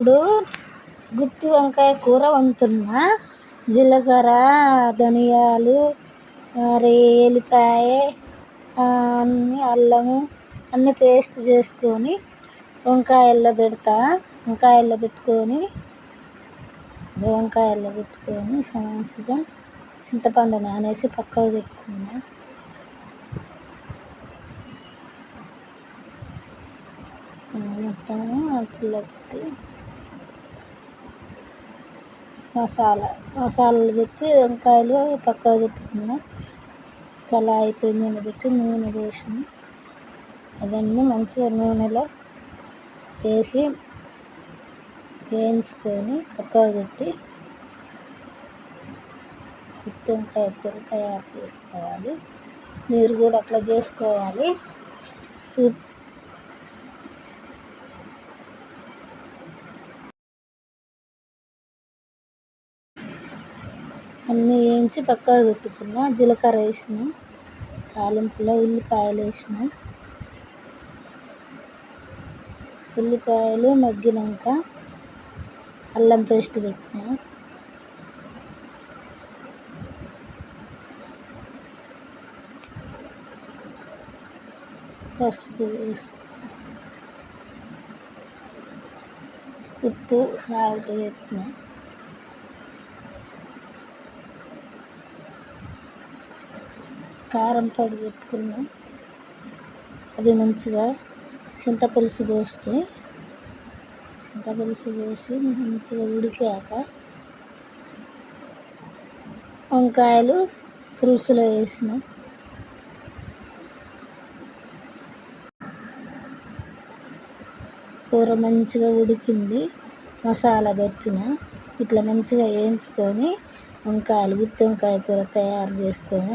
ఇప్పుడు గుత్తి వంకాయ కూర వండుతున్నా. జీలకర్ర, ధనియాలు, ఎల్లిపాయ, అన్నీ అల్లము అన్నీ పేస్ట్ చేసుకొని వంకాయల్లో పెడతా. వంకాయల్లో పెట్టుకొని మంచిగా చింతపండు నానేసి పక్కకు పెట్టుకున్నా. మొత్తము అట్లా పెట్టి మసాలాలు పెట్టి వంకాయలు పక్కకు పెట్టుకున్నా. కళాయి మీద పెట్టి నూనె వేసి అవన్నీ మంచిగా నూనెలో వేసి వేయించుకొని పక్కకు పెట్టి గుత్తి వంకాయ కూర తయారు చేసుకోవాలి. మీరు కూడా అట్లా చేసుకోవాలి. అన్నీ వేయించి పక్కకు పెట్టుకున్నా. జీలకర్ర వేసిన, తాలింపులో ఉల్లిపాయలు వేసిన. ఉల్లిపాయలు మగ్గినాక అల్లం పేస్ట్ పెట్టిన. పసుపు వేసి ఉప్పు సాల్ట్ పెట్టిన. కారం పొడి పెట్టుకున్నా. అది మంచిగా చింతపులుసు పోసి మంచిగా ఉడికాక వంకాయలు పులుసులో వేసిన. కూర మంచిగా ఉడికింది. మసాలా పెట్టిన. ఇట్లా మంచిగా వేయించుకొని గుత్తి వంకాయ కూర తయారు చేసుకొని